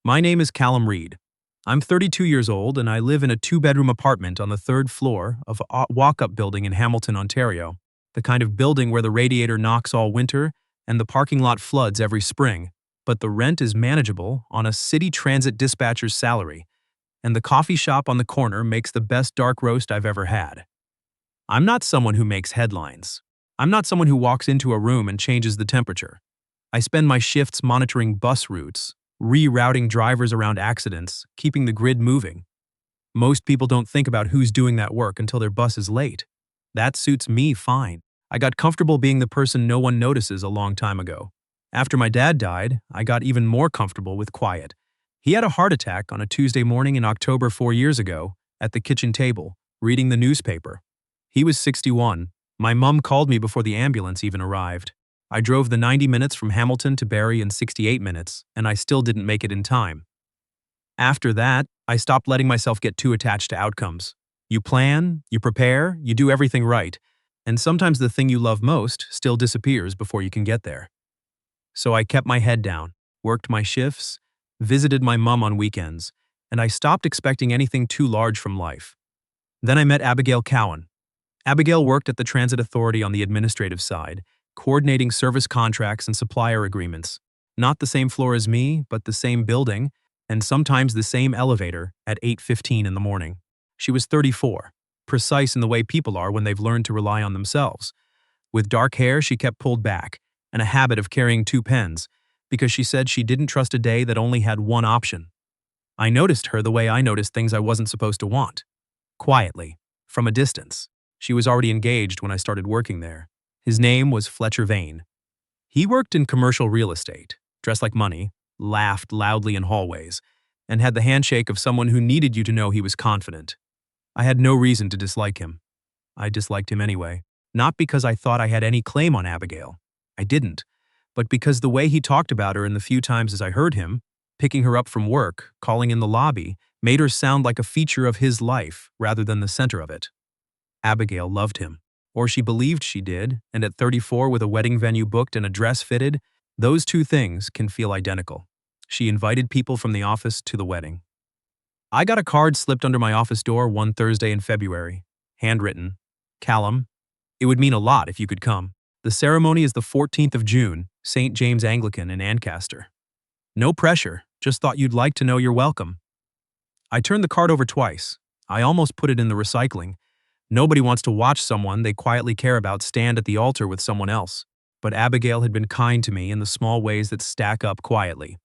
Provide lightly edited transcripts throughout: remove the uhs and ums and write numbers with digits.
My name is Callum Reed. I'm 32 years old and I live in a two-bedroom apartment on the third floor of a walk-up building in Hamilton, Ontario, the kind of building where the radiator knocks all winter and the parking lot floods every spring, but the rent is manageable on a city transit dispatcher's salary, and the coffee shop on the corner makes the best dark roast I've ever had. I'm not someone who makes headlines. I'm not someone who walks into a room and changes the temperature. I spend my shifts monitoring bus routes, rerouting drivers around accidents, keeping the grid moving. Most people don't think about who's doing that work until their bus is late. That suits me fine. I got comfortable being the person no one notices a long time ago. After my dad died, I got even more comfortable with quiet. He had a heart attack on a Tuesday morning in October 4 years ago, at the kitchen table, reading the newspaper. He was 61. My mum called me before the ambulance even arrived. I drove the 90 minutes from Hamilton to Barrie in 68 minutes, and I still didn't make it in time. After that, I stopped letting myself get too attached to outcomes. You plan, you prepare, you do everything right, and sometimes the thing you love most still disappears before you can get there. So I kept my head down, worked my shifts, visited my mum on weekends, and I stopped expecting anything too large from life. Then I met Abigail Cowan. Abigail worked at the Transit Authority on the administrative side, coordinating service contracts and supplier agreements. Not the same floor as me, but the same building, and sometimes the same elevator at 8:15 in the morning. She was 34, precise in the way people are when they've learned to rely on themselves. With dark hair she kept pulled back, and a habit of carrying two pens, because she said she didn't trust a day that only had one option. I noticed her the way I noticed things I wasn't supposed to want. Quietly, from a distance. She was already engaged when I started working there. His name was Fletcher Vane. He worked in commercial real estate, dressed like money, laughed loudly in hallways, and had the handshake of someone who needed you to know he was confident. I had no reason to dislike him. I disliked him anyway, not because I thought I had any claim on Abigail. I didn't, but because the way he talked about her in the few times as I heard him, picking her up from work, calling in the lobby, made her sound like a feature of his life rather than the center of it. Abigail loved him. Or she believed she did, and at 34 with a wedding venue booked and a dress fitted, those two things can feel identical. She invited people from the office to the wedding. I got a card slipped under my office door one Thursday in February. Handwritten. Callum, it would mean a lot if you could come. The ceremony is the 14th of June, St. James Anglican in Ancaster. No pressure, just thought you'd like to know you're welcome. I turned the card over twice. I almost put it in the recycling. Nobody wants to watch someone they quietly care about stand at the altar with someone else, but Abigail had been kind to me in the small ways that stack up quietly.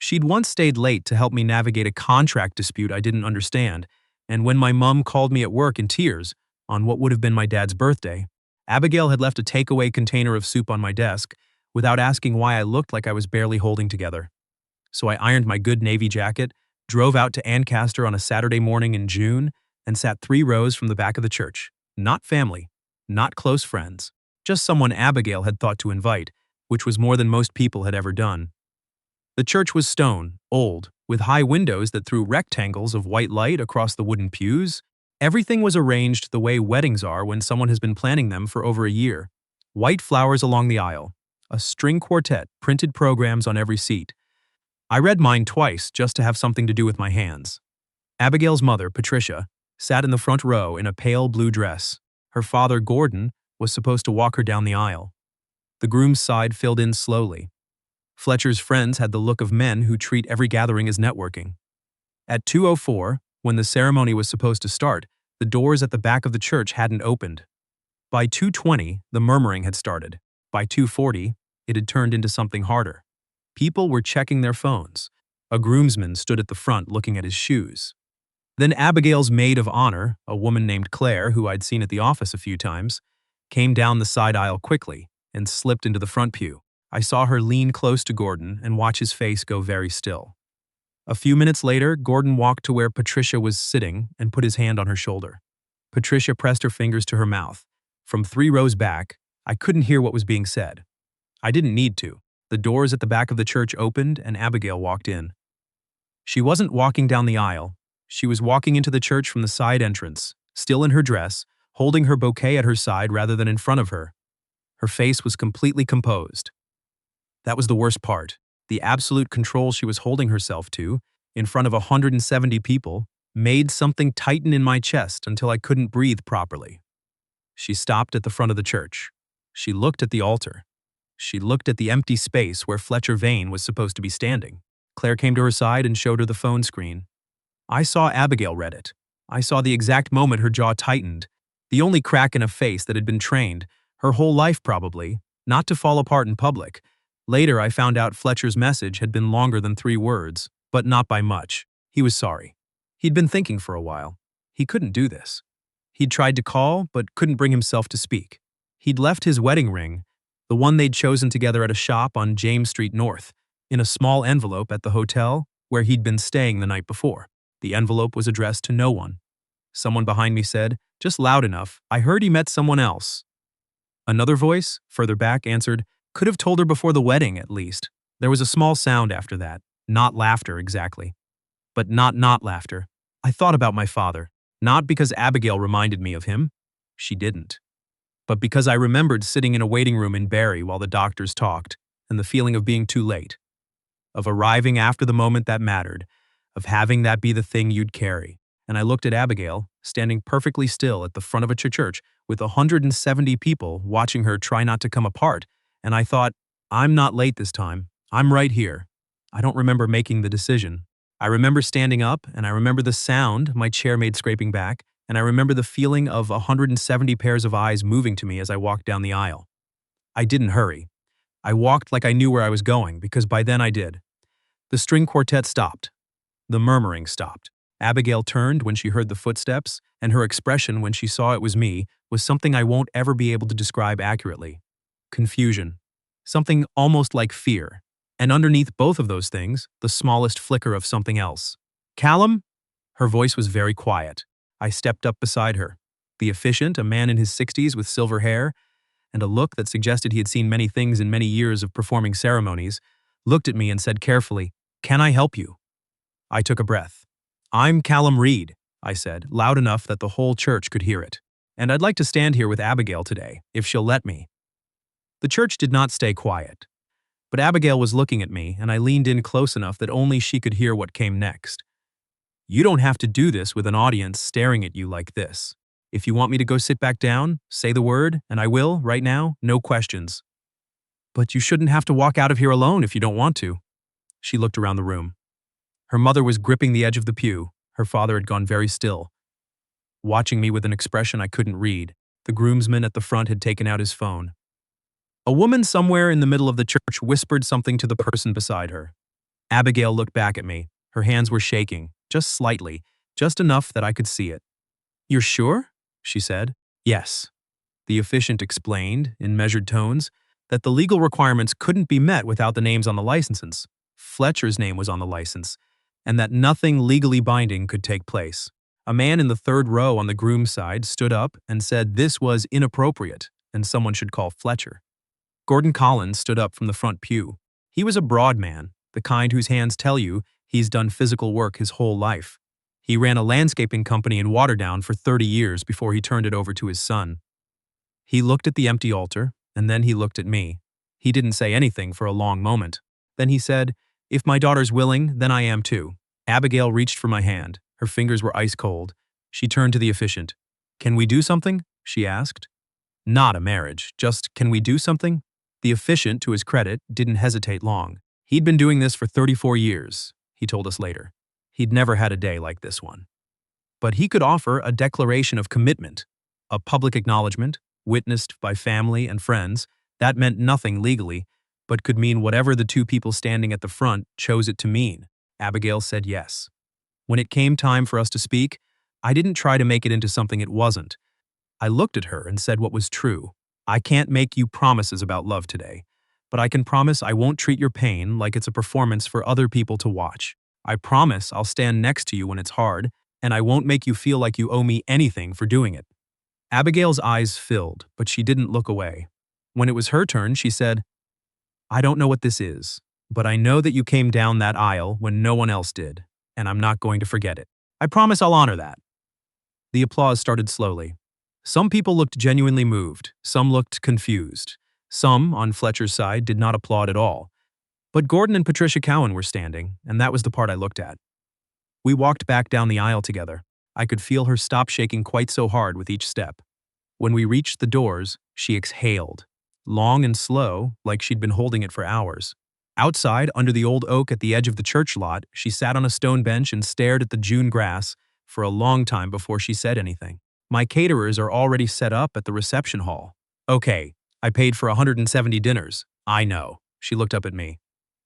She'd once stayed late to help me navigate a contract dispute I didn't understand, and when my mum called me at work in tears, on what would have been my dad's birthday, Abigail had left a takeaway container of soup on my desk without asking why I looked like I was barely holding together. So I ironed my good navy jacket, drove out to Ancaster on a Saturday morning in June, and sat 3 rows from the back of the church. Not family, not close friends, just someone Abigail had thought to invite, which was more than most people had ever done. The church was stone, old, with high windows that threw rectangles of white light across the wooden pews. Everything was arranged the way weddings are when someone has been planning them for over a year. White flowers along the aisle, a string quartet, printed programs on every seat. I read mine twice just to have something to do with my hands. Abigail's mother, Patricia, sat in the front row in a pale blue dress. Her father, Gordon, was supposed to walk her down the aisle. The groom's side filled in slowly. Fletcher's friends had the look of men who treat every gathering as networking. At 2:04, when the ceremony was supposed to start, the doors at the back of the church hadn't opened. By 2:20, the murmuring had started. By 2:40, it had turned into something harder. People were checking their phones. A groomsman stood at the front looking at his shoes. Then Abigail's maid of honor, a woman named Claire who I'd seen at the office a few times, came down the side aisle quickly and slipped into the front pew. I saw her lean close to Gordon and watch his face go very still. A few minutes later, Gordon walked to where Patricia was sitting and put his hand on her shoulder. Patricia pressed her fingers to her mouth. From 3 rows back, I couldn't hear what was being said. I didn't need to. The doors at the back of the church opened and Abigail walked in. She wasn't walking down the aisle. She was walking into the church from the side entrance, still in her dress, holding her bouquet at her side rather than in front of her. Her face was completely composed. That was the worst part. The absolute control she was holding herself to, in front of 170 people, made something tighten in my chest until I couldn't breathe properly. She stopped at the front of the church. She looked at the altar. She looked at the empty space where Fletcher Vane was supposed to be standing. Claire came to her side and showed her the phone screen. I saw Abigail read it. I saw the exact moment her jaw tightened, the only crack in a face that had been trained, her whole life probably, not to fall apart in public. Later I found out Fletcher's message had been longer than 3 words, but not by much. He was sorry. He'd been thinking for a while. He couldn't do this. He'd tried to call, but couldn't bring himself to speak. He'd left his wedding ring, the one they'd chosen together at a shop on James Street North, in a small envelope at the hotel where he'd been staying the night before. The envelope was addressed to no one. Someone behind me said, just loud enough, "I heard he met someone else." Another voice, further back, answered, "Could have told her before the wedding, at least." There was a small sound after that, not laughter exactly. But not laughter. I thought about my father, not because Abigail reminded me of him. She didn't. But because I remembered sitting in a waiting room in Barrie while the doctors talked, and the feeling of being too late, of arriving after the moment that mattered, of having that be the thing you'd carry. And I looked at Abigail, standing perfectly still at the front of a church with 170 people watching her try not to come apart, and I thought, I'm not late this time. I'm right here. I don't remember making the decision. I remember standing up, and I remember the sound my chair made scraping back, and I remember the feeling of 170 pairs of eyes moving to me as I walked down the aisle. I didn't hurry. I walked like I knew where I was going, because by then I did. The string quartet stopped. The murmuring stopped. Abigail turned when she heard the footsteps, and her expression when she saw it was me was something I won't ever be able to describe accurately. Confusion. Something almost like fear. And underneath both of those things, the smallest flicker of something else. "Callum?" Her voice was very quiet. I stepped up beside her. The officiant, a man in his 60s with silver hair, and a look that suggested he had seen many things in many years of performing ceremonies, looked at me and said carefully, "Can I help you?" I took a breath. "I'm Callum Reed," I said, loud enough that the whole church could hear it. "And I'd like to stand here with Abigail today, if she'll let me." The church did not stay quiet. But Abigail was looking at me, and I leaned in close enough that only she could hear what came next. "You don't have to do this with an audience staring at you like this. If you want me to go sit back down, say the word, and I will, right now, no questions." "But you shouldn't have to walk out of here alone if you don't want to." She looked around the room. Her mother was gripping the edge of the pew. Her father had gone very still, watching me with an expression I couldn't read. The groomsman at the front had taken out his phone. A woman somewhere in the middle of the church whispered something to the person beside her. Abigail looked back at me. Her hands were shaking, just slightly, just enough that I could see it. "You're sure?" she said. "Yes." The officiant explained, in measured tones, that the legal requirements couldn't be met without the names on the licenses. Fletcher's name was on the license, and that nothing legally binding could take place. A man in the 3rd row on the groom's side stood up and said this was inappropriate and someone should call Fletcher. Gordon Collins stood up from the front pew. He was a broad man, the kind whose hands tell you he's done physical work his whole life. He ran a landscaping company in Waterdown for 30 years before he turned it over to his son. He looked at the empty altar, and then he looked at me. He didn't say anything for a long moment. Then he said, "If my daughter's willing, then I am too." Abigail reached for my hand. Her fingers were ice cold. She turned to the officiant. "Can we do something?" she asked. "Not a marriage, just can we do something?" The officiant, to his credit, didn't hesitate long. He'd been doing this for 34 years, he told us later. He'd never had a day like this one. But he could offer a declaration of commitment, a public acknowledgement, witnessed by family and friends. That meant nothing legally, but could mean whatever the 2 people standing at the front chose it to mean. Abigail said yes. When it came time for us to speak, I didn't try to make it into something it wasn't. I looked at her and said what was true. "I can't make you promises about love today, but I can promise I won't treat your pain like it's a performance for other people to watch. I promise I'll stand next to you when it's hard, and I won't make you feel like you owe me anything for doing it." Abigail's eyes filled, but she didn't look away. When it was her turn, she said, "I don't know what this is, but I know that you came down that aisle when no one else did, and I'm not going to forget it. I promise I'll honor that." The applause started slowly. Some people looked genuinely moved, some looked confused. Some, on Fletcher's side, did not applaud at all. But Gordon and Patricia Cowan were standing, and that was the part I looked at. We walked back down the aisle together. I could feel her stop shaking quite so hard with each step. When we reached the doors, she exhaled, long and slow, like she'd been holding it for hours. Outside, under the old oak at the edge of the church lot, she sat on a stone bench and stared at the June grass for a long time before she said anything. My caterers are already set up at the reception hall. Okay, I paid for 170 dinners. I know. She looked up at me.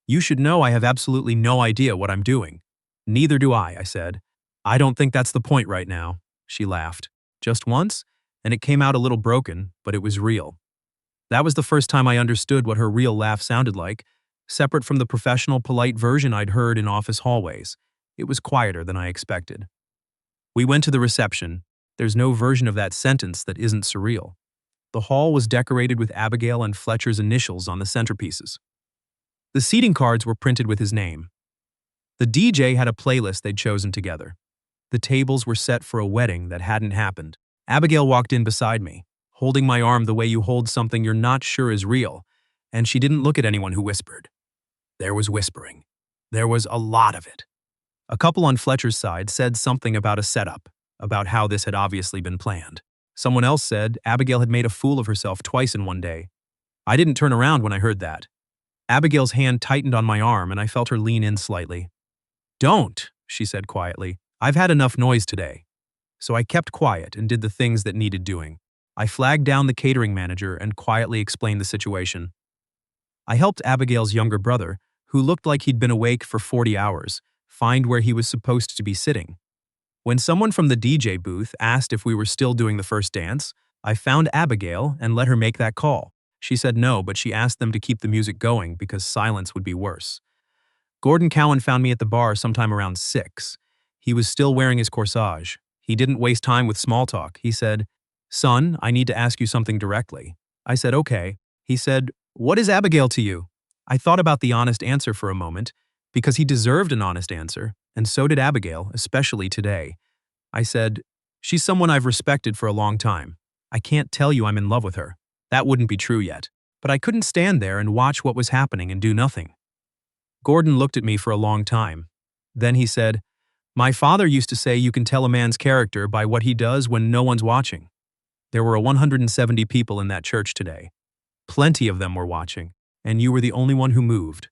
You should know I have absolutely no idea what I'm doing. Neither do I said. I don't think that's the point right now. She laughed. Just once, and it came out a little broken, but it was real. That was the first time I understood what her real laugh sounded like, separate from the professional, polite version I'd heard in office hallways. It was quieter than I expected. We went to the reception. There's no version of that sentence that isn't surreal. The hall was decorated with Abigail and Fletcher's initials on the centerpieces. The seating cards were printed with his name. The DJ had a playlist they'd chosen together. The tables were set for a wedding that hadn't happened. Abigail walked in beside me, holding my arm the way you hold something you're not sure is real, and she didn't look at anyone who whispered. There was whispering. There was a lot of it. A couple on Fletcher's side said something about a setup, about how this had obviously been planned. Someone else said Abigail had made a fool of herself twice in one day. I didn't turn around when I heard that. Abigail's hand tightened on my arm and I felt her lean in slightly. Don't, she said quietly. I've had enough noise today. So I kept quiet and did the things that needed doing. I flagged down the catering manager and quietly explained the situation. I helped Abigail's younger brother, who looked like he'd been awake for 40 hours, find where he was supposed to be sitting. When someone from the DJ booth asked if we were still doing the first dance, I found Abigail and let her make that call. She said no, but she asked them to keep the music going because silence would be worse. Gordon Cowan found me at the bar sometime around 6. He was still wearing his corsage. He didn't waste time with small talk. He said, "Son, I need to ask you something directly." I said, "Okay." He said, "What is Abigail to you?" I thought about the honest answer for a moment, because he deserved an honest answer, and so did Abigail, especially today. I said, "She's someone I've respected for a long time. I can't tell you I'm in love with her. That wouldn't be true yet. But I couldn't stand there and watch what was happening and do nothing." Gordon looked at me for a long time. Then he said, "My father used to say you can tell a man's character by what he does when no one's watching." There were 170 people in that church today. Plenty of them were watching, and you were the only one who moved.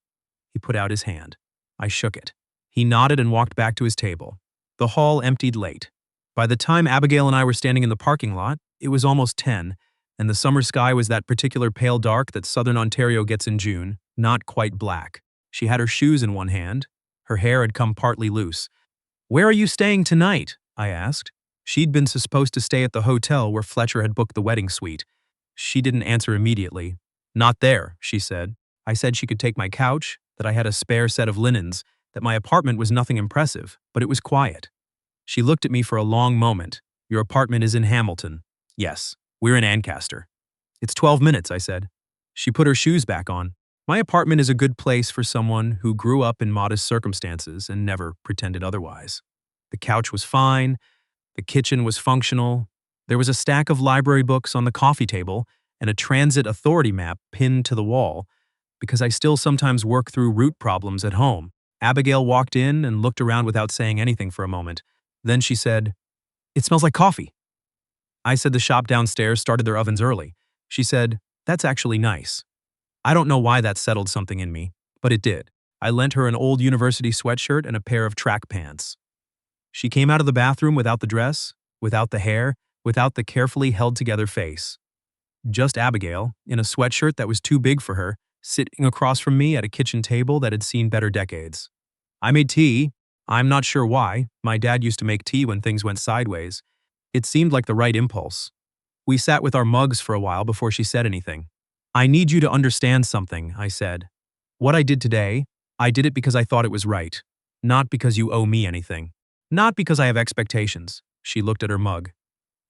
He put out his hand. I shook it. He nodded and walked back to his table. The hall emptied late. By the time Abigail and I were standing in the parking lot, it was almost 10, and the summer sky was that particular pale dark that southern Ontario gets in June, not quite black. She had her shoes in one hand. Her hair had come partly loose. "Where are you staying tonight?" I asked. She'd been supposed to stay at the hotel where Fletcher had booked the wedding suite. She didn't answer immediately. "Not there," she said. I said she could take my couch, that I had a spare set of linens, that my apartment was nothing impressive, but it was quiet. She looked at me for a long moment. "Your apartment is in Hamilton." "Yes, we're in Ancaster." "It's 12 minutes," I said. She put her shoes back on. "My apartment is a good place for someone who grew up in modest circumstances and never pretended otherwise." The couch was fine. The kitchen was functional. There was a stack of library books on the coffee table and a transit authority map pinned to the wall, because I still sometimes work through root problems at home. Abigail walked in and looked around without saying anything for a moment. Then she said, "It smells like coffee." I said the shop downstairs started their ovens early. She said, "That's actually nice." I don't know why that settled something in me, but it did. I lent her an old university sweatshirt and a pair of track pants. She came out of the bathroom without the dress, without the hair, without the carefully held-together face. Just Abigail, in a sweatshirt that was too big for her, sitting across from me at a kitchen table that had seen better decades. I made tea. I'm not sure why. My dad used to make tea when things went sideways. It seemed like the right impulse. We sat with our mugs for a while before she said anything. "I need you to understand something," I said. "What I did today, I did it because I thought it was right. Not because you owe me anything. Not because I have expectations." She looked at her mug.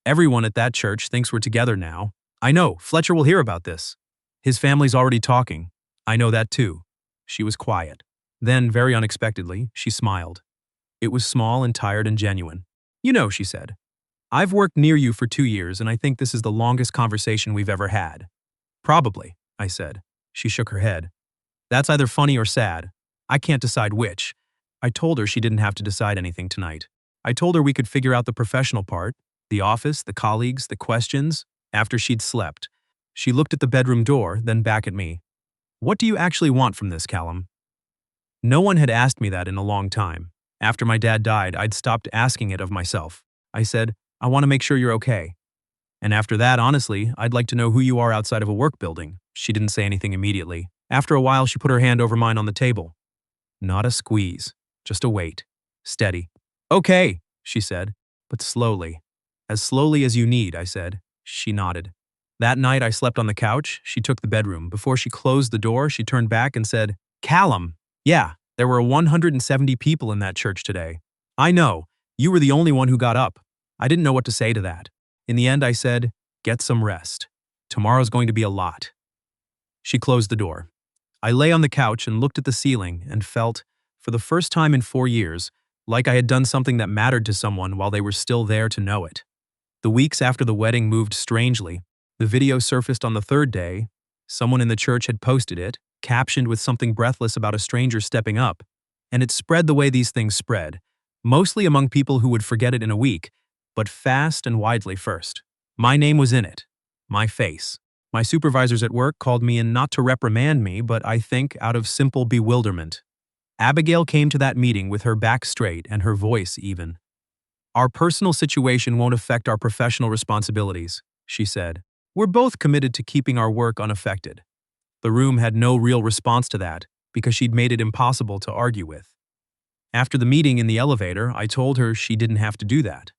"Everyone at that church thinks we're together now. I know, Fletcher will hear about this. His family's already talking. I know that too." She was quiet. Then, very unexpectedly, she smiled. It was small and tired and genuine. "You know," she said, "I've worked near you for 2 years and I think this is the longest conversation we've ever had." "Probably," I said. She shook her head. That's either funny or sad. I can't decide which. I told her she didn't have to decide anything tonight. I told her we could figure out the professional part, the office, the colleagues, the questions, after she'd slept. She looked at the bedroom door, then back at me. What do you actually want from this, Callum? No one had asked me that in a long time. After my dad died, I'd stopped asking it of myself. I said, I want to make sure you're okay. And after that, honestly, I'd like to know who you are outside of a work building. She didn't say anything immediately. After a while, she put her hand over mine on the table. Not a squeeze, just a wait. Steady. Okay, she said, but slowly. As slowly as you need, I said. She nodded. That night, I slept on the couch. She took the bedroom. Before she closed the door, she turned back and said, Callum. Yeah, there were 170 people in that church today. I know. You were the only one who got up. I didn't know what to say to that. In the end, I said, get some rest. Tomorrow's going to be a lot. She closed the door. I lay on the couch and looked at the ceiling and felt, for the first time in 4 years, like I had done something that mattered to someone while they were still there to know it. The weeks after the wedding moved strangely. The video surfaced on the third day. Someone in the church had posted it, captioned with something breathless about a stranger stepping up, and it spread the way these things spread, mostly among people who would forget it in a week, but fast and widely first. My name was in it. My face. My supervisors at work called me in not to reprimand me, but I think out of simple bewilderment. Abigail came to that meeting with her back straight and her voice even. Our personal situation won't affect our professional responsibilities, she said. We're both committed to keeping our work unaffected. The room had no real response to that because she'd made it impossible to argue with. After the meeting in the elevator, I told her she didn't have to do that.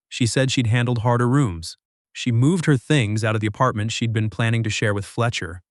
She said she'd handled harder rooms. She moved her things out of the apartment she'd been planning to share with Fletcher.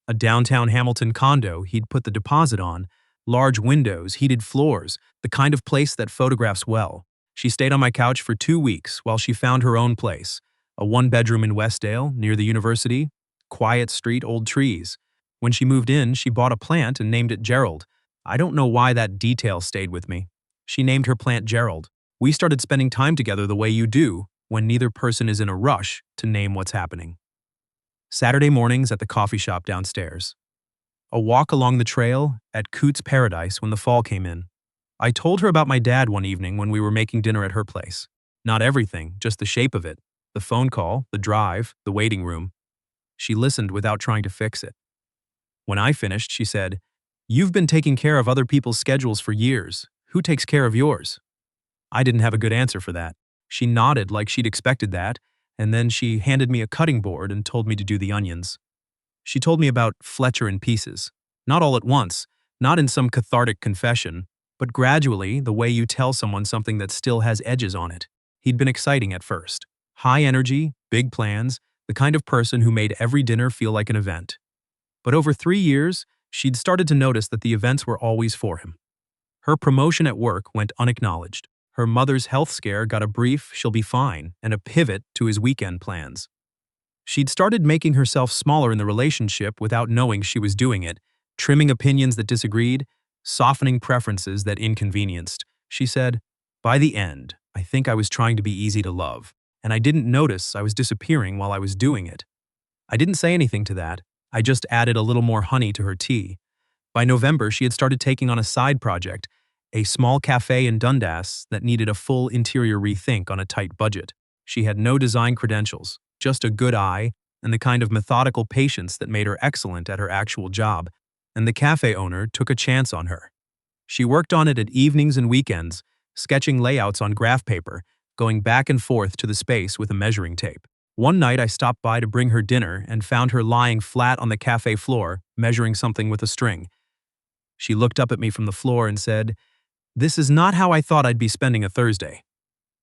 A downtown Hamilton condo he'd put the deposit on, large windows, heated floors, the kind of place that photographs well. She stayed on my couch for 2 weeks while she found her own place, a one-bedroom in Westdale, near the university, quiet street, old trees. When she moved in, she bought a plant and named it Gerald. I don't know why that detail stayed with me. She named her plant Gerald. We started spending time together the way you do when neither person is in a rush to name what's happening. Saturday mornings at the coffee shop downstairs. A walk along the trail at Coots Paradise when the fall came in. I told her about my dad one evening when we were making dinner at her place. Not everything, just the shape of it. The phone call, the drive, the waiting room. She listened without trying to fix it. When I finished, she said, You've been taking care of other people's schedules for years. Who takes care of yours? I didn't have a good answer for that. She nodded like she'd expected that, and then she handed me a cutting board and told me to do the onions. She told me about Fletcher in pieces. Not all at once, not in some cathartic confession, but gradually the way you tell someone something that still has edges on it. He'd been exciting at first. High energy, big plans, the kind of person who made every dinner feel like an event. But over 3 years, she'd started to notice that the events were always for him. Her promotion at work went unacknowledged. Her mother's health scare got a brief "she'll be fine" and a pivot to his weekend plans. She'd started making herself smaller in the relationship without knowing she was doing it, trimming opinions that disagreed, softening preferences that inconvenienced. She said, By the end, I think I was trying to be easy to love, and I didn't notice I was disappearing while I was doing it. I didn't say anything to that. I just added a little more honey to her tea. By November, she had started taking on a side project, a small cafe in Dundas that needed a full interior rethink on a tight budget. She had no design credentials, just a good eye and the kind of methodical patience that made her excellent at her actual job, and the cafe owner took a chance on her. She worked on it at evenings and weekends, sketching layouts on graph paper, going back and forth to the space with a measuring tape. One night I stopped by to bring her dinner and found her lying flat on the cafe floor, measuring something with a string. She looked up at me from the floor and said, This is not how I thought I'd be spending a Thursday.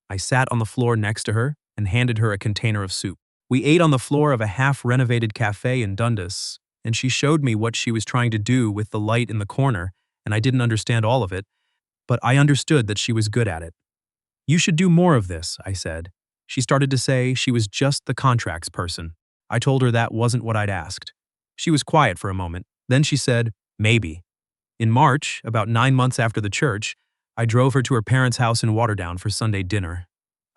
I sat on the floor next to her and handed her a container of soup. We ate on the floor of a half-renovated cafe in Dundas, and she showed me what she was trying to do with the light in the corner, and I didn't understand all of it, but I understood that she was good at it. You should do more of this, I said. She started to say she was just the contracts person. I told her that wasn't what I'd asked. She was quiet for a moment. Then she said, Maybe. In March, about 9 months after the church, I drove her to her parents' house in Waterdown for Sunday dinner.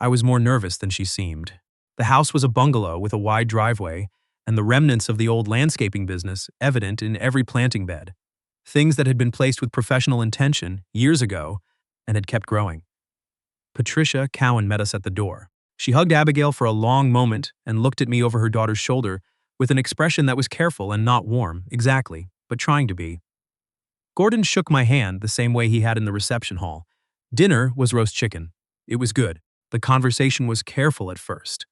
I was more nervous than she seemed. The house was a bungalow with a wide driveway, and the remnants of the old landscaping business evident in every planting bed. things that had been placed with professional intention years ago and had kept growing. Patricia Cowan met us at the door. She hugged Abigail for a long moment and looked at me over her daughter's shoulder with an expression that was careful and not warm, exactly, but trying to be. Gordon shook my hand the same way he had in the reception hall. Dinner was roast chicken. It was good. The conversation was careful at first.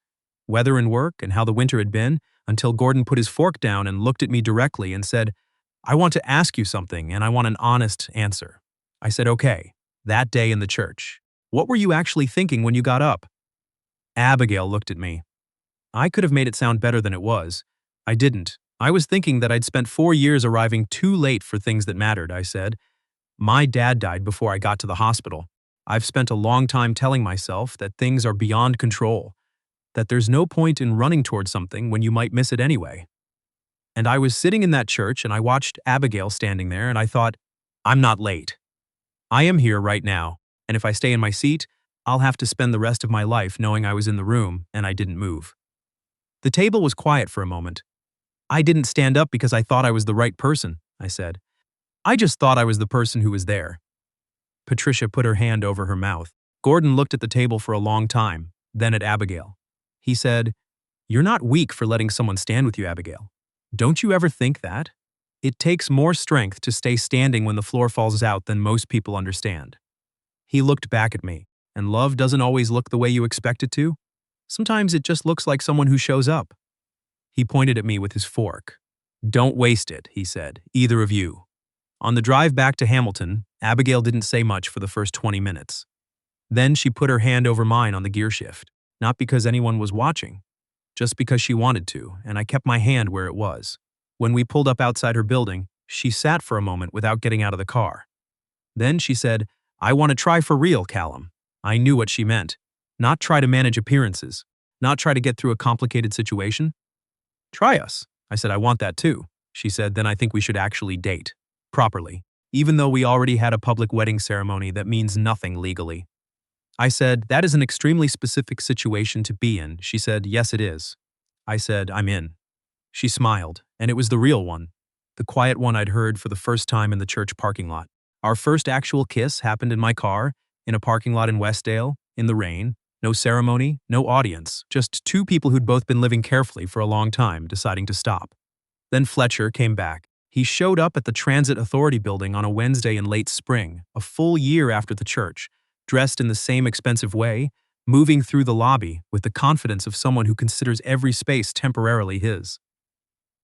Weather and work and how the winter had been, until Gordon put his fork down and looked at me directly and said, "I want to ask you something and I want an honest answer." I said, "Okay." That day in the church, what were you actually thinking when you got up? Abigail looked at me. I could have made it sound better than it was. I didn't. I was thinking that I'd spent 4 years arriving too late for things that mattered, I said. My dad died before I got to the hospital. I've spent a long time telling myself that things are beyond control, that there's no point in running towards something when you might miss it anyway. And I was sitting in that church and I watched Abigail standing there and I thought, I'm not late. I am here right now, and if I stay in my seat, I'll have to spend the rest of my life knowing I was in the room and I didn't move. The table was quiet for a moment. I didn't stand up because I thought I was the right person, I said. I just thought I was the person who was there. Patricia put her hand over her mouth. Gordon looked at the table for a long time, then at Abigail. He said, "You're not weak for letting someone stand with you, Abigail. Don't you ever think that? It takes more strength to stay standing when the floor falls out than most people understand." He looked back at me, and love doesn't always look the way you expect it to. Sometimes it just looks like someone who shows up. He pointed at me with his fork. "Don't waste it," he said, "either of you." On the drive back to Hamilton, Abigail didn't say much for the first 20 minutes. Then she put her hand over mine on the gear shift, not because anyone was watching, just because she wanted to, and I kept my hand where it was. When we pulled up outside her building, she sat for a moment without getting out of the car. Then she said, "I want to try for real, Callum." I knew what she meant. Not try to manage appearances, not try to get through a complicated situation. "Try us." I said, "I want that too." She said, "Then I think we should actually date. Properly. Even though we already had a public wedding ceremony that means nothing legally." I said, "That is an extremely specific situation to be in." She said, "Yes, it is." I said, "I'm in." She smiled, and it was the real one. The quiet one I'd heard for the first time in the church parking lot. Our first actual kiss happened in my car, in a parking lot in Westdale, in the rain. No ceremony, no audience, just two people who'd both been living carefully for a long time, deciding to stop. Then Fletcher came back. He showed up at the Transit Authority building on a Wednesday in late spring, a full year after the church, dressed in the same expensive way, moving through the lobby with the confidence of someone who considers every space temporarily his.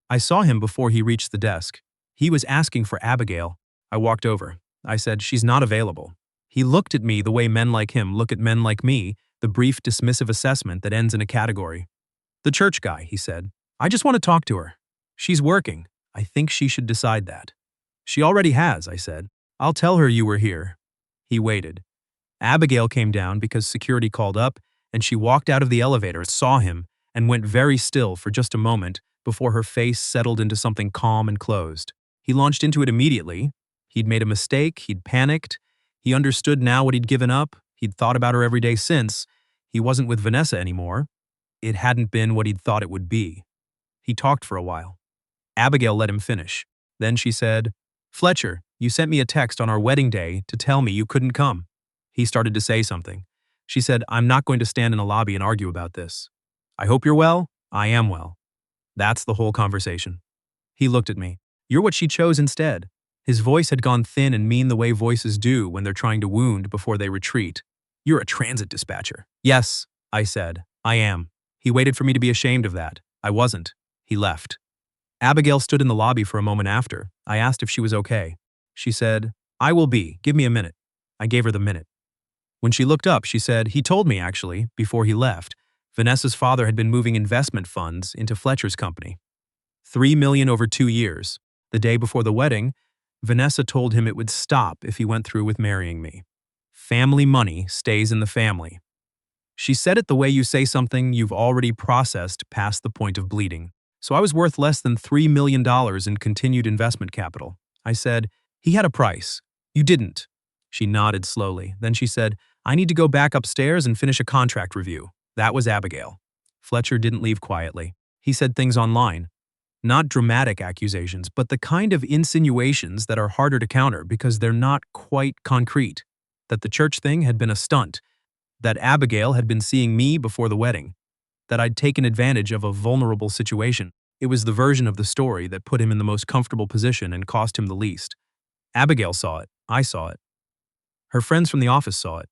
I saw him before he reached the desk. He was asking for Abigail. I walked over. I said, "She's not available." He looked at me the way men like him look at men like me, the brief dismissive assessment that ends in a category. "The church guy," he said. "I just want to talk to her. She's working. I think she should decide that." "She already has," I said. "I'll tell her you were here." He waited. Abigail came down because security called up, and she walked out of the elevator, saw him, and went very still for just a moment before her face settled into something calm and closed. He launched into it immediately. He'd made a mistake, he'd panicked, he understood now what he'd given up, he'd thought about her every day since. He wasn't with Vanessa anymore. It hadn't been what he'd thought it would be. He talked for a while. Abigail let him finish. Then she said, "Fletcher, you sent me a text on our wedding day to tell me you couldn't come." He started to say something. She said, "I'm not going to stand in a lobby and argue about this. I hope you're well. I am well." That's the whole conversation. He looked at me. "You're what she chose instead." His voice had gone thin and mean the way voices do when they're trying to wound before they retreat. "You're a transit dispatcher." "Yes," I said, "I am." He waited for me to be ashamed of that. I wasn't. He left. Abigail stood in the lobby for a moment after. I asked if she was okay. She said, "I will be. Give me a minute." I gave her the minute. When she looked up, she said, "He told me, actually, before he left, Vanessa's father had been moving investment funds into Fletcher's company. $3 million over 2 years. The day before the wedding, Vanessa told him it would stop if he went through with marrying me. Family money stays in the family. She said it the way you say something you've already processed past the point of bleeding. So I was worth less than $3 million in continued investment capital. I said, "He had a price. You didn't." She nodded slowly. Then she said, "I need to go back upstairs and finish a contract review." That was Abigail. Fletcher didn't leave quietly. He said things online. Not dramatic accusations, but the kind of insinuations that are harder to counter because they're not quite concrete. That the church thing had been a stunt, that Abigail had been seeing me before the wedding, that I'd taken advantage of a vulnerable situation. It was the version of the story that put him in the most comfortable position and cost him the least. Abigail saw it. I saw it. Her friends from the office saw it.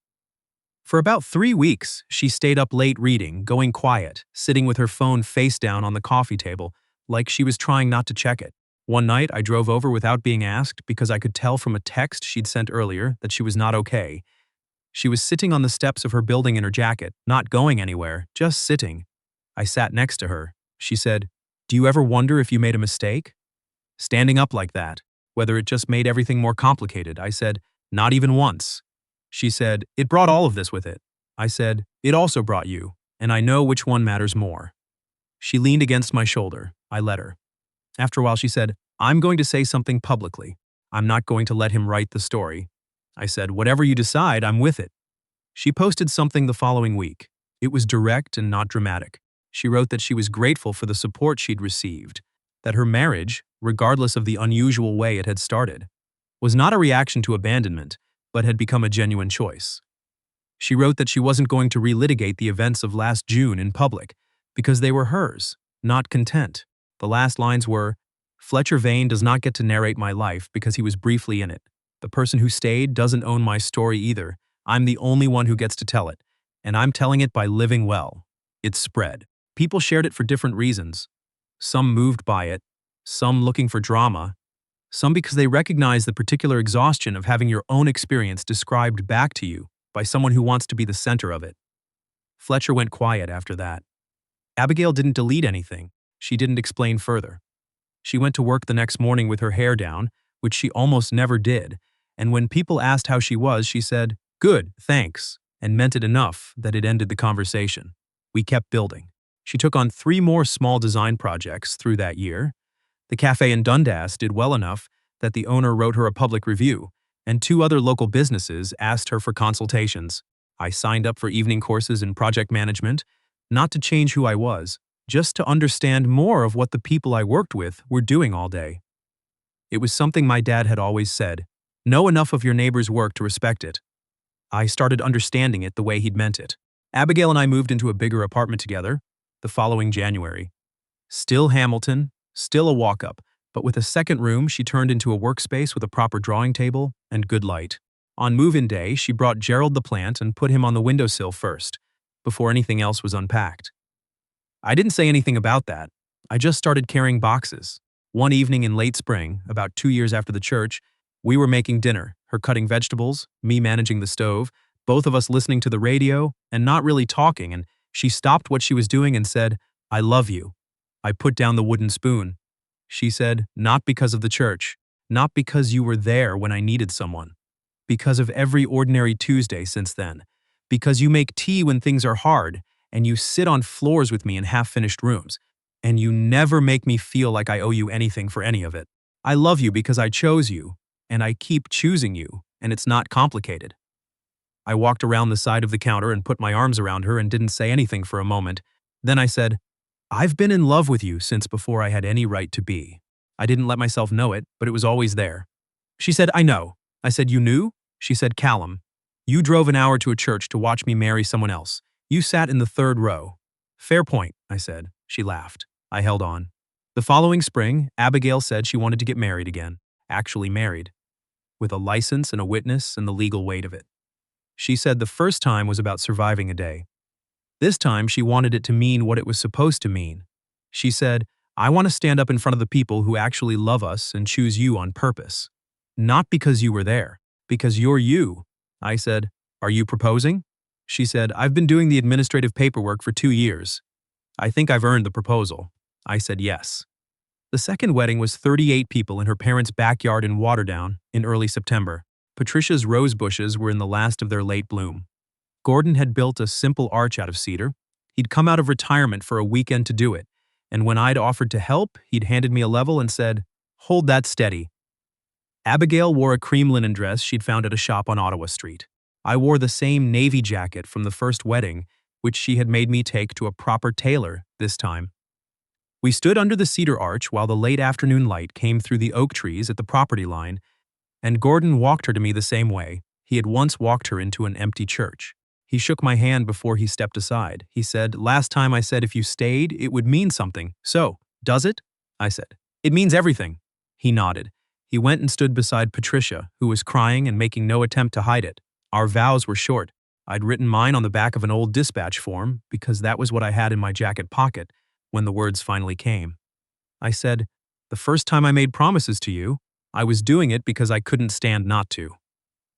For about 3 weeks, she stayed up late reading, going quiet, sitting with her phone face down on the coffee table, like she was trying not to check it. One night, I drove over without being asked because I could tell from a text she'd sent earlier that she was not okay. She was sitting on the steps of her building in her jacket, not going anywhere, just sitting. I sat next to her. She said, "Do you ever wonder if you made a mistake?" Standing up like that, whether it just made everything more complicated. I said, "Not even once." She said, "It brought all of this with it." I said, "It also brought you, and I know which one matters more." She leaned against my shoulder. I let her. After a while, she said, "I'm going to say something publicly. I'm not going to let him write the story." I said, "Whatever you decide, I'm with it." She posted something the following week. It was direct and not dramatic. She wrote that she was grateful for the support she'd received, that her marriage, regardless of the unusual way it had started, was not a reaction to abandonment, but had become a genuine choice. She wrote that she wasn't going to relitigate the events of last June in public because they were hers, not content. The last lines were, "Fletcher Vane does not get to narrate my life because he was briefly in it. The person who stayed doesn't own my story either. I'm the only one who gets to tell it, and I'm telling it by living well." It spread. People shared it for different reasons. Some moved by it, some looking for drama, some because they recognized the particular exhaustion of having your own experience described back to you by someone who wants to be the center of it. Fletcher went quiet after that. Abigail didn't delete anything. She didn't explain further. She went to work the next morning with her hair down, which she almost never did, and when people asked how she was, she said, "Good, thanks," and meant it enough that it ended the conversation. We kept building. She took on 3 more small design projects through that year. The cafe in Dundas did well enough that the owner wrote her a public review, and 2 other local businesses asked her for consultations. I signed up for evening courses in project management, not to change who I was, just to understand more of what the people I worked with were doing all day. It was something my dad had always said, "Know enough of your neighbor's work to respect it." I started understanding it the way he'd meant it. Abigail and I moved into a bigger apartment together the following January. Still Hamilton, still a walk-up, but with a second room she turned into a workspace with a proper drawing table and good light. On move-in day, she brought Gerald the plant and put him on the windowsill first, before anything else was unpacked. I didn't say anything about that. I just started carrying boxes. One evening in late spring, about 2 years after the church, we were making dinner, her cutting vegetables, me managing the stove, both of us listening to the radio and not really talking, and she stopped what she was doing and said, "I love you." I put down the wooden spoon. She said, "Not because of the church, not because you were there when I needed someone, because of every ordinary Tuesday since then, because you make tea when things are hard, and you sit on floors with me in half-finished rooms, and you never make me feel like I owe you anything for any of it. I love you because I chose you, and I keep choosing you, and it's not complicated." I walked around the side of the counter and put my arms around her and didn't say anything for a moment. Then I said, "I've been in love with you since before I had any right to be." I didn't let myself know it, but it was always there. She said, "I know." I said, "You knew?" She said, "Callum, you drove an hour to a church to watch me marry someone else. You sat in the 3rd row." "Fair point," I said. She laughed. I held on. The following spring, Abigail said she wanted to get married again. Actually married. With a license and a witness and the legal weight of it. She said the first time was about surviving a day. This time she wanted it to mean what it was supposed to mean. She said, "I want to stand up in front of the people who actually love us and choose you on purpose. Not because you were there, because you're you." I said, "Are you proposing?" She said, "I've been doing the administrative paperwork for 2 years. I think I've earned the proposal." I said yes. The second wedding was 38 people in her parents' backyard in Waterdown in early September. Patricia's rose bushes were in the last of their late bloom. Gordon had built a simple arch out of cedar. He'd come out of retirement for a weekend to do it, and when I'd offered to help, he'd handed me a level and said, "Hold that steady." Abigail wore a cream linen dress she'd found at a shop on Ottawa Street. I wore the same navy jacket from the first wedding, which she had made me take to a proper tailor this time. We stood under the cedar arch while the late afternoon light came through the oak trees at the property line, and Gordon walked her to me the same way he had once walked her into an empty church. He shook my hand before he stepped aside. He said, "Last time I said if you stayed, it would mean something. So, does it?" I said, "It means everything." He nodded. He went and stood beside Patricia, who was crying and making no attempt to hide it. Our vows were short. I'd written mine on the back of an old dispatch form because that was what I had in my jacket pocket when the words finally came. I said, "The first time I made promises to you, I was doing it because I couldn't stand not to.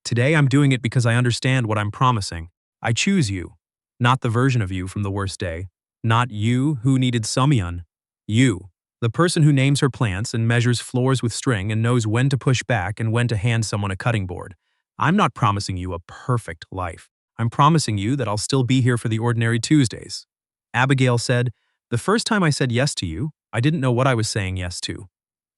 Today I'm doing it because I understand what I'm promising. I choose you, not the version of you from the worst day, not you who needed Samyun. You, the person who names her plants and measures floors with string and knows when to push back and when to hand someone a cutting board. I'm not promising you a perfect life. I'm promising you that I'll still be here for the ordinary Tuesdays." Abigail said, "The first time I said yes to you, I didn't know what I was saying yes to.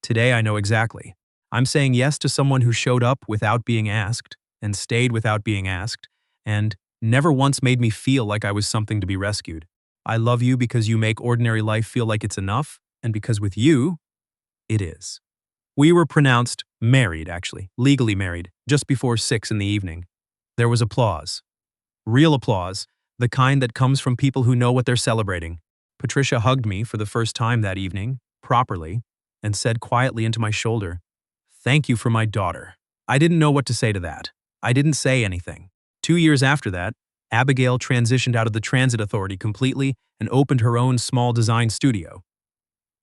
Today I know exactly. I'm saying yes to someone who showed up without being asked, and stayed without being asked, and never once made me feel like I was something to be rescued. I love you because you make ordinary life feel like it's enough, and because with you, it is." We were pronounced married, actually, legally married, just before 6 in the evening. There was applause. Real applause, the kind that comes from people who know what they're celebrating. Patricia hugged me for the first time that evening, properly, and said quietly into my shoulder, "Thank you for my daughter." I didn't know what to say to that. I didn't say anything. 2 years after that, Abigail transitioned out of the transit authority completely and opened her own small design studio.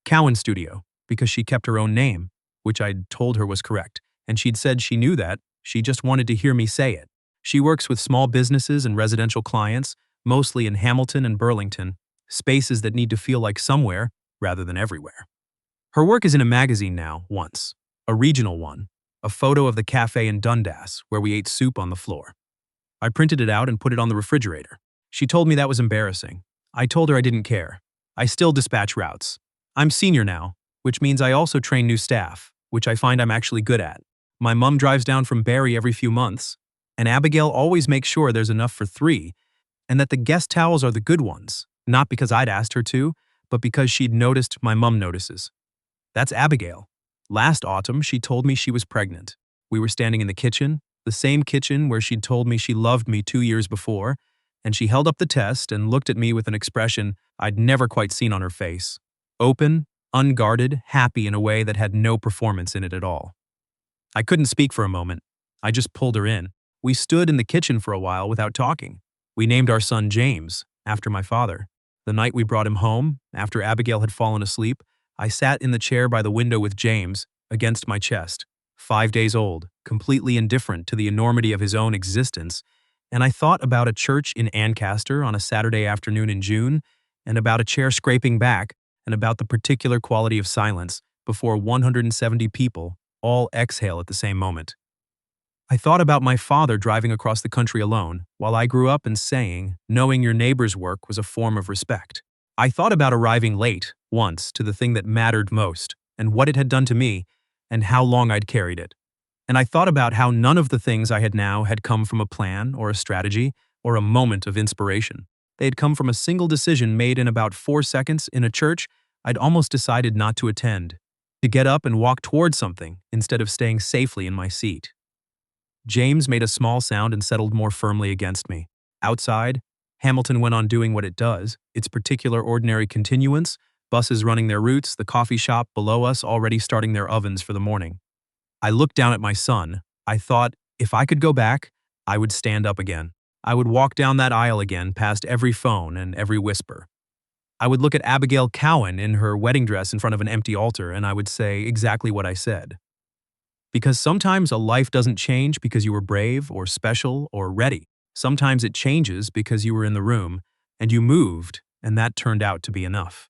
Cowan Studio, because she kept her own name, which I'd told her was correct, and she'd said she knew that, she just wanted to hear me say it. She works with small businesses and residential clients, mostly in Hamilton and Burlington, spaces that need to feel like somewhere rather than everywhere. Her work is in a magazine now, once, a regional one, a photo of the cafe in Dundas where we ate soup on the floor. I printed it out and put it on the refrigerator. She told me that was embarrassing. I told her I didn't care. I still dispatch routes. I'm senior now, which means I also train new staff, which I find I'm actually good at. My mom drives down from Barrie every few months, and Abigail always makes sure there's enough for 3, and that the guest towels are the good ones, not because I'd asked her to, but because she'd noticed my mom notices. That's Abigail. Last autumn, she told me she was pregnant. We were standing in the kitchen, the same kitchen where she'd told me she loved me 2 years before, and she held up the test and looked at me with an expression I'd never quite seen on her face. Open, unguarded, happy in a way that had no performance in it at all. I couldn't speak for a moment. I just pulled her in. We stood in the kitchen for a while without talking. We named our son James, after my father. The night we brought him home, after Abigail had fallen asleep, I sat in the chair by the window with James, against my chest, 5 days old, completely indifferent to the enormity of his own existence, and I thought about a church in Ancaster on a Saturday afternoon in June, and about a chair scraping back, and about the particular quality of silence before 170 people all exhale at the same moment. I thought about my father driving across the country alone, while I grew up and saying, knowing your neighbor's work was a form of respect. I thought about arriving late, once, to the thing that mattered most, and what it had done to me, and how long I'd carried it. And I thought about how none of the things I had now had come from a plan or a strategy or a moment of inspiration. They had come from a single decision made in about 4 seconds in a church I'd almost decided not to attend, to get up and walk towards something instead of staying safely in my seat. James made a small sound and settled more firmly against me. Outside, Hamilton went on doing what it does, its particular ordinary continuance, buses running their routes, the coffee shop below us already starting their ovens for the morning. I looked down at my son. I thought, if I could go back, I would stand up again. I would walk down that aisle again past every phone and every whisper. I would look at Abigail Cowan in her wedding dress in front of an empty altar, and I would say exactly what I said. Because sometimes a life doesn't change because you were brave or special or ready. Sometimes it changes because you were in the room, and you moved, and that turned out to be enough.